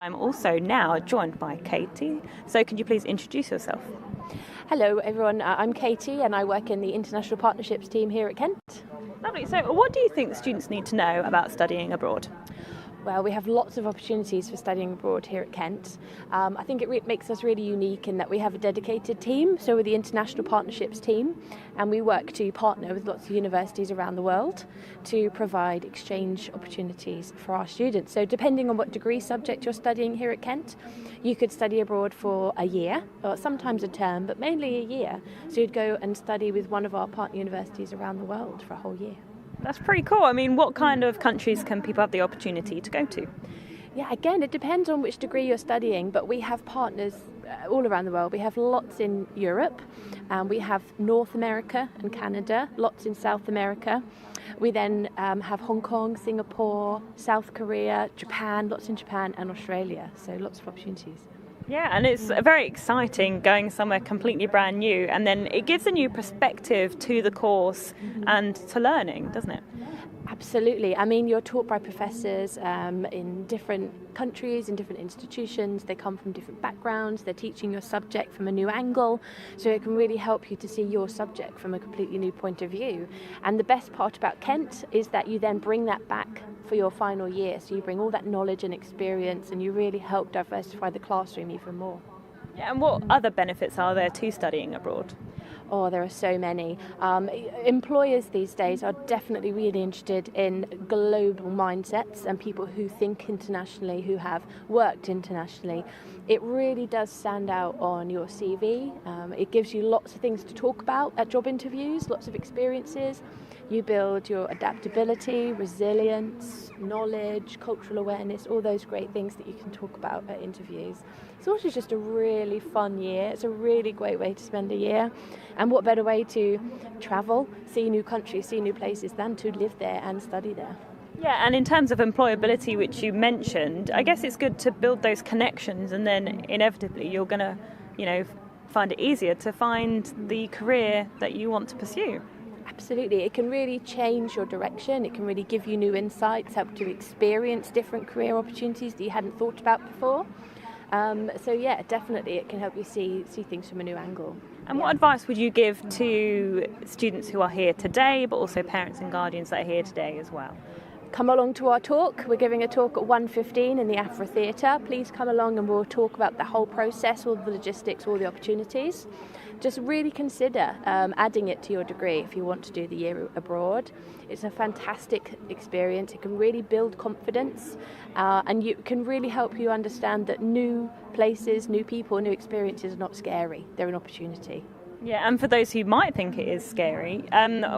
I'm also now joined by Katie, so could you please introduce yourself? Hello everyone, I'm Katie and I work in the International Partnerships team here at Kent. Lovely. So what do you think students need to know about studying abroad? Well, we have lots of opportunities for studying abroad here at Kent. I think it makes us really unique in that we have a dedicated team, so we're the International Partnerships team, and we work to partner with lots of universities around the world to provide exchange opportunities for our students. So depending on what degree subject you're studying here at Kent, you could study abroad for a year, or sometimes a term, but mainly a year. So you'd go and study with one of our partner universities around the world for a whole year. That's pretty cool. I mean, what kind of countries can people have the opportunity to go to? Yeah, again, it depends on which degree you're studying, but we have partners all around the world. We have lots in Europe, we have North America and Canada, lots in South America. We then have Hong Kong, Singapore, South Korea, Japan, lots in Japan and Australia, so lots of opportunities. Yeah, and it's very exciting going somewhere completely brand new, and then it gives a new perspective to the course and to learning, doesn't it? Absolutely. I mean, you're taught by professors in different countries, in different institutions. They come from different backgrounds. They're teaching your subject from a new angle. So it can really help you to see your subject from a completely new point of view. And the best part about Kent is that you then bring that back for your final year. So you bring all that knowledge and experience and you really help diversify the classroom even more. Yeah, and what other benefits are there to studying abroad? Oh, there are so many. Employers these days are definitely really interested in global mindsets and people who think internationally, who have worked internationally. It really does stand out on your CV. It gives you lots of things to talk about at job interviews, lots of experiences. You build your adaptability, resilience, knowledge, cultural awareness, all those great things that you can talk about at interviews. It's also just a really fun year. It's a really great way to spend a year. And what better way to travel, see new countries, see new places than to live there and study there. Yeah, and in terms of employability, which you mentioned, I guess it's good to build those connections, and then inevitably you're going to, find it easier to find the career that you want to pursue. Absolutely. It can really change your direction. It can really give you new insights, help you experience different career opportunities that you hadn't thought about before. So yeah, definitely it can help you see things from a new angle. And what advice would you give to students who are here today, but also parents and guardians that are here today as well? Come along to our talk. We're giving a talk at 1:15 in the Afro Theatre. Please come along and we'll talk about the whole process, all the logistics, all the opportunities. Just really consider adding it to your degree if you want to do the year abroad. It's a fantastic experience. It can really build confidence and it can really help you understand that new places, new people, new experiences are not scary. They're an opportunity. Yeah, and for those who might think it is scary,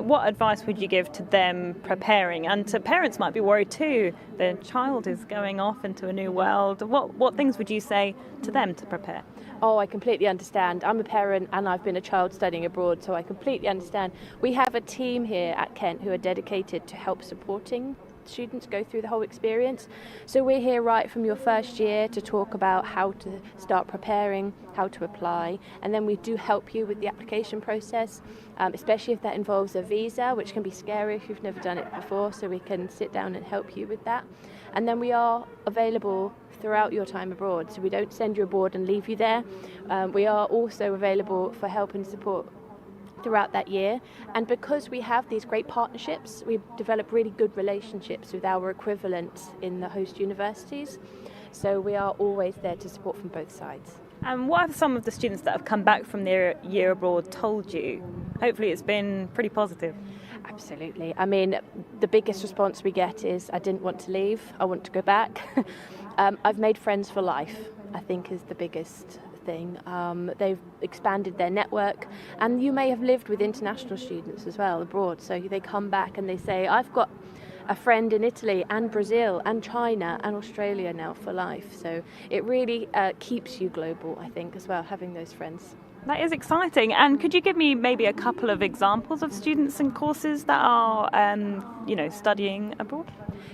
what advice would you give to them preparing? And to parents might be worried too. Their child is going off into a new world. What things would you say to them to prepare? Oh, I completely understand. I'm a parent and I've been a child studying abroad, so I completely understand. We have a team here at Kent who are dedicated to help supporting students go through the whole experience. So we're here right from your first year to talk about how to start preparing, how to apply, and then we do help you with the application process, especially if that involves a visa, which can be scary if you've never done it before, so we can sit down and help you with that. And then we are available throughout your time abroad, so we don't send you abroad and leave you there. We are also available for help and support throughout that year, and because we have these great partnerships, we develop really good relationships with our equivalents in the host universities, so we are always there to support from both sides. And what have some of the students that have come back from their year abroad told you? Hopefully it's been pretty positive. Absolutely. I mean, the biggest response we get is, I didn't want to leave, I want to go back. I've made friends for life, I think is the biggest thing. They've expanded their network, and you may have lived with international students as well abroad, so they come back and they say, I've got a friend in Italy and Brazil and China and Australia now for life. So it really keeps you global, I think, as well, having those friends. That is exciting. And could you give me maybe a couple of examples of students and courses that are, studying abroad?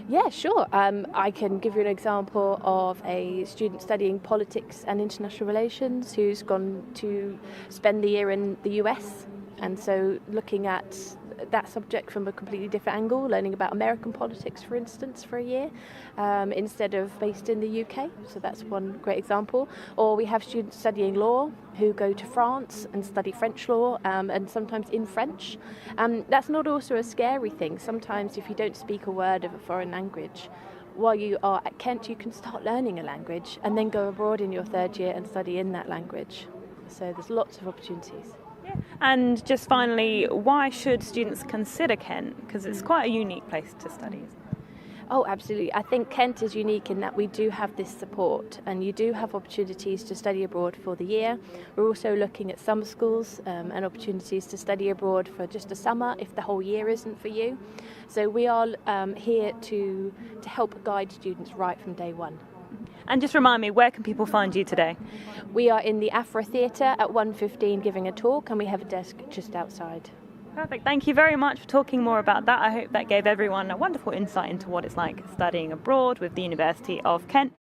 Yeah, sure. I can give you an example of a student studying politics and international relations who's gone to spend the year in the US. And so looking at that subject from a completely different angle, learning about American politics, for instance, for a year, instead of based in the UK. So that's one great example. Or we have students studying law who go to France and study French law, and sometimes in French. That's not also a scary thing. Sometimes if you don't speak a word of a foreign language, while you are at Kent, you can start learning a language and then go abroad in your third year and study in that language. So there's lots of opportunities. Yeah. And just finally, why should students consider Kent? Because it's quite a unique place to study, isn't it? Oh, absolutely. I think Kent is unique in that we do have this support, and you do have opportunities to study abroad for the year. We're also looking at summer schools and opportunities to study abroad for just a summer if the whole year isn't for you. So we are here to help guide students right from day one. And just remind me, where can people find you today? We are in the Afra Theatre at 1:15 giving a talk, and we have a desk just outside. Perfect. Thank you very much for talking more about that. I hope that gave everyone a wonderful insight into what it's like studying abroad with the University of Kent.